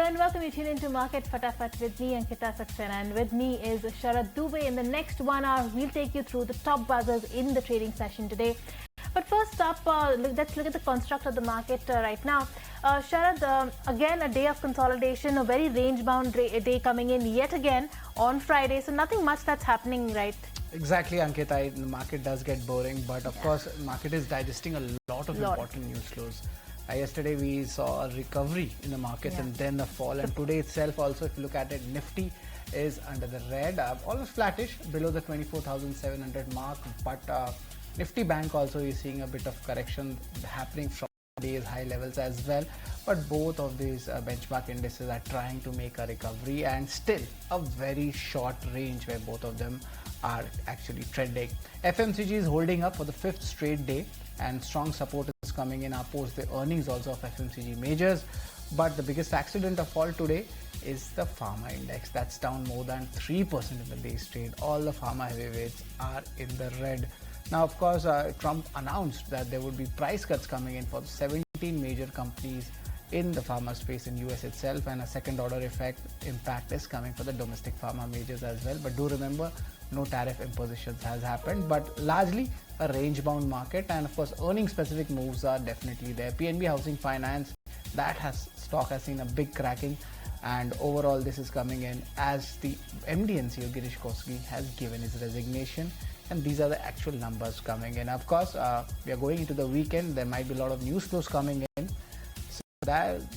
Hello and welcome. You tune into Market Fatafat with me, Fata Fat Sarah, and with me is Sherat Dubey. In the next 1 hour, we'll take you through the top buzzers in the trading session today. But first up, let's look at the construct of the market right now. Sherat, again a day of consolidation, a very range-bound day coming in yet again on Friday. So nothing much that's happening, right? Exactly, Ankita. The market does get boring, but of course, market is digesting a lot of important news flows. Yesterday we saw a recovery in the markets and then a fall, and today itself also, if you look at it, Nifty is under the red, almost flattish below the 24,700 mark, but Nifty Bank also is seeing a bit of correction happening from today's high levels as well. But both of these benchmark indices are trying to make a recovery, and still a very short range where both of them are actually trending. FMCG is holding up for the 5th straight day, and strong support is coming in post the earnings also of FMCG majors. But the biggest accident of all today is the Pharma index. That's down more than 3% in the day's trade. All the Pharma heavyweights are in the red. Now, of course, Trump announced that there would be price cuts coming in for the 17 major companies in the pharma space in US itself, and a second order impact is coming for the domestic pharma majors as well. But do remember, no tariff impositions has happened, but largely a range-bound market, and of course earning specific moves are definitely there. PNB Housing Finance, stock has seen a big cracking, and overall this is coming in as the MD and CEO Girish Kousgi has given his resignation, and these are the actual numbers coming in. Of course, we are going into the weekend. There might be a lot of news flows coming in, so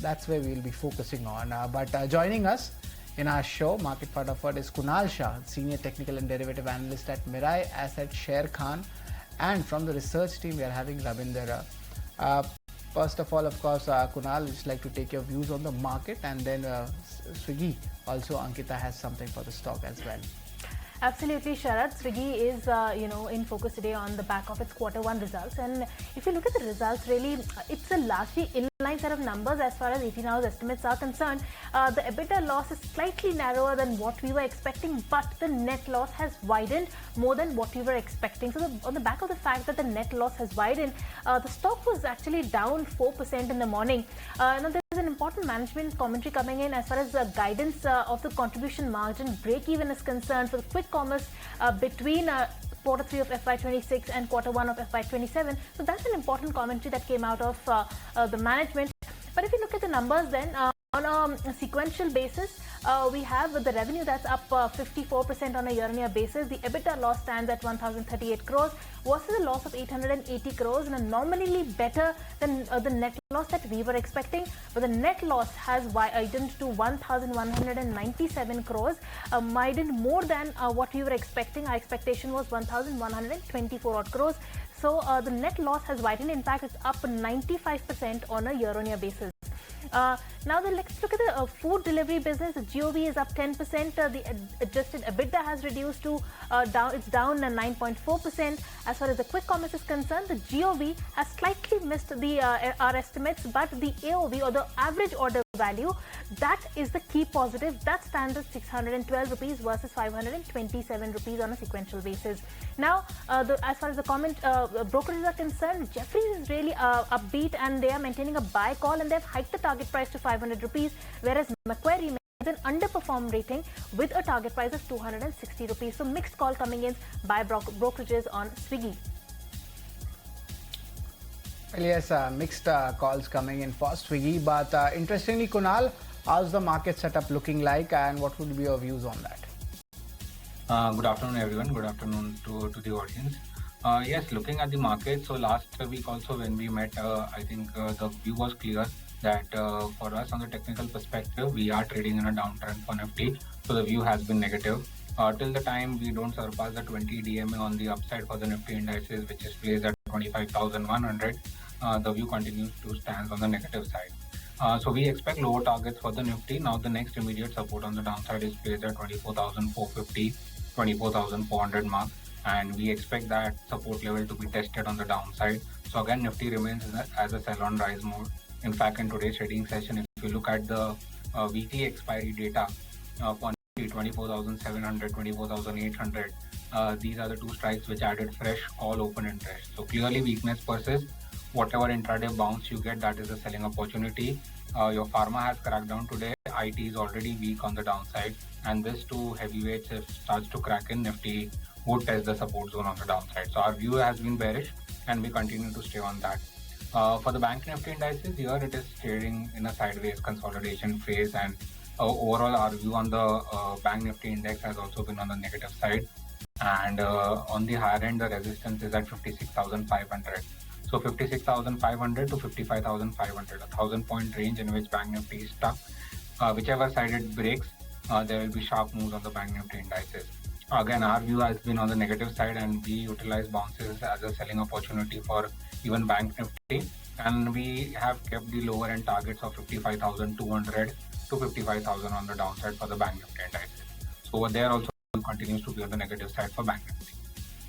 that's where we'll be focusing on. But joining us in our show, Market Fatafat, is Kunal Shah, Senior Technical and Derivative Analyst at Mirae Asset Share Khan, and from the research team we are having Rabinder. First of all, of course, Kunal, would just like to take your views on the market, and then Swiggy, also Ankita has something for the stock as well. Absolutely, Sherat. Swiggy is, in focus today on the back of its Q1 results. And if you look at the results, really, it's a largely inline set of numbers as far as 18 hours estimates are concerned. The EBITDA loss is slightly narrower than what we were expecting, but the net loss has widened more than what we were expecting. So on the back of the fact that the net loss has widened, the stock was actually down 4% in the morning. Now, there's an important management commentary coming in as far as the guidance of the contribution margin break-even is concerned for the quick commerce between Q3 of FY26 and Q1 of FY27. So that's an important commentary that came out of the management. But if you look at the numbers then, on a sequential basis, we have the revenue that's up 54% on a year-on-year basis. The EBITDA loss stands at 1,038 crores versus a loss of 880 crores, and nominally better than the net loss that we were expecting. But the net loss has widened to 1,197 crores, widened more than what we were expecting. Our expectation was 1,124 odd crores. So the net loss has widened. In fact, it's up 95% on a year-on-year basis. Now let's look at the food delivery business. The GOV is up 10%. The adjusted EBITDA has reduced to it's down 9.4%. As far as the quick commerce is concerned, the GOV has slightly missed our estimates, but the AOV, or the average order value, that is the key positive. That stands at 612 rupees versus 527 rupees on a sequential basis. Now, as far as the brokerages are concerned, Jefferies is really upbeat, and they are maintaining a buy call, and they've hiked the target price to 500 rupees, whereas Macquarie has an underperform rating with a target price of 260 rupees. So mixed call coming in by brokerages on Swiggy. Well, yes, mixed calls coming in for Swiggy, but interestingly, Kunal, how's the market setup looking like, and what would be your views on that? Good afternoon, everyone. Good afternoon to the audience. Yes, looking at the market, so last week also when we met, I think the view was clear that for us on the technical perspective, we are trading in a downtrend for Nifty. So the view has been negative. Till the time we don't surpass the 20 DMA on the upside for the Nifty indices, which is placed at 25,100, the view continues to stand on the negative side. So we expect lower targets for the Nifty. Now the next immediate support on the downside is placed at 24,450, 24,400 mark, and we expect that support level to be tested on the downside. So again, Nifty remains as a sell on rise mode. In fact, in today's trading session, if you look at the weekly expiry data for Nifty, 24,700, 24,800, these are the two strikes which added fresh all open interest. So clearly weakness persists. Whatever intraday bounce you get, that is a selling opportunity. Your Pharma has cracked down today. IT is already weak on the downside, and this too heavyweights if starts to crack in Nifty would test the support zone on the downside. So our view has been bearish, and we continue to stay on that. For the bank Nifty indices, here it is trading in a sideways consolidation phase, and overall our view on the bank Nifty index has also been on the negative side. And on the higher end, the resistance is at 56,500. So 56,500 to 55,500, 1,000-point range in which Bank Nifty is stuck. Whichever side it breaks, there will be sharp moves on the Bank Nifty indices. Again, our view has been on the negative side, and we utilize bounces as a selling opportunity for even Bank Nifty. And we have kept the lower end targets of 55,200 to 55,000 on the downside for the Bank Nifty indices. So over there also continues to be on the negative side for Bank Nifty.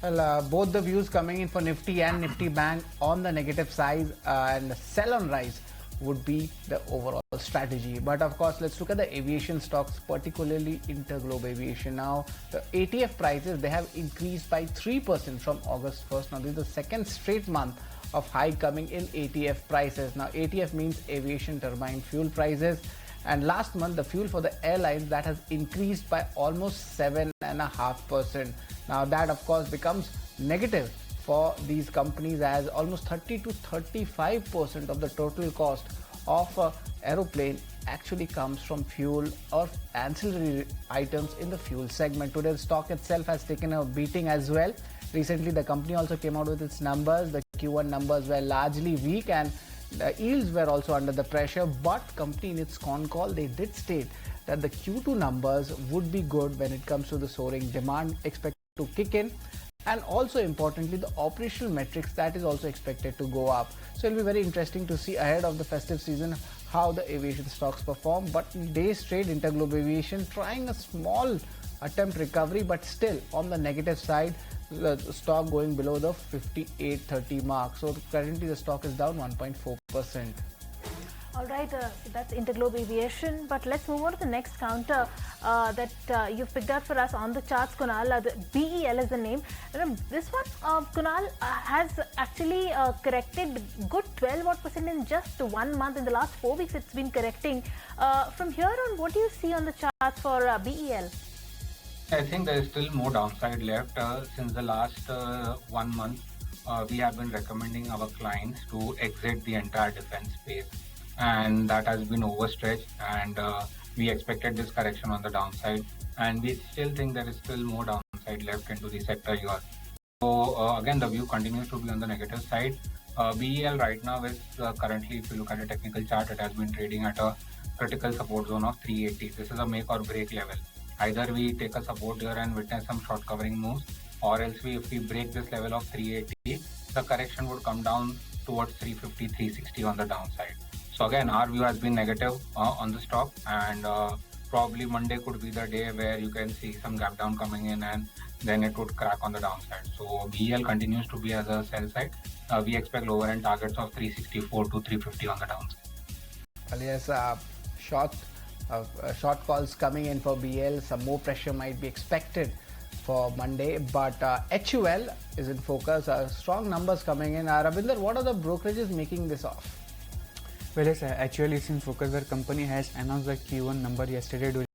Well, both the views coming in for Nifty and Nifty Bank on the negative side, and sell on rise would be the overall strategy. But of course, let's look at the aviation stocks, particularly Interglobe Aviation. Now, the ATF prices, they have increased by 3% from August 1st. Now, this is the second straight month of high coming in ATF prices. Now, ATF means aviation turbine fuel prices. And last month, the fuel for the airlines, that has increased by almost 7.5%. Now, that of course becomes negative for these companies, as almost 30 to 35% of the total cost of an aeroplane actually comes from fuel or ancillary items in the fuel segment. Today, the stock itself has taken a beating as well. Recently, the company also came out with its numbers. The Q1 numbers were largely weak, and the yields were also under the pressure, but company in its con call, they did state that the Q2 numbers would be good when it comes to the soaring demand expected to kick in, and also importantly the operational metrics, that is also expected to go up. So it'll be very interesting to see ahead of the festive season how the aviation stocks perform. But in day's trade, Interglobe Aviation trying a small attempt recovery, but still on the negative side, the stock going below the 58.30 mark. So currently the stock is down 1.4%. All right, that's Interglobe Aviation. But let's move on to the next counter that you've picked out for us on the charts, Kunal. The BEL is the name. This one, Kunal, has actually corrected good 12% in just 1 month. In the last 4 weeks, it's been correcting. From here on, what do you see on the charts for BEL? I think there is still more downside left. Since the last 1 month, we have been recommending our clients to exit the entire defense space, and that has been overstretched, and we expected this correction on the downside, and we still think there is still more downside left into the sector here. So again, the view continues to be on the negative side. BEL right now is currently, if you look at the technical chart, it has been trading at a critical support zone of 380. This is a make or break level. Either we take a support here and witness some short covering moves, or else if we break this level of 380, the correction would come down towards 350, 360 on the downside. So again, our view has been negative on the stock, and probably Monday could be the day where you can see some gap down coming in, and then it would crack on the downside. So BEL continues to be as a sell side. We expect lower end targets of 364 to 350 on the downside. Well, yes, short calls coming in for BEL. Some more pressure might be expected for Monday, but HUL is in focus. Strong numbers coming in. Rabinder, what are the brokerages making this off? Well, yes, HUL is in focus. The company has announced the Q1 number yesterday during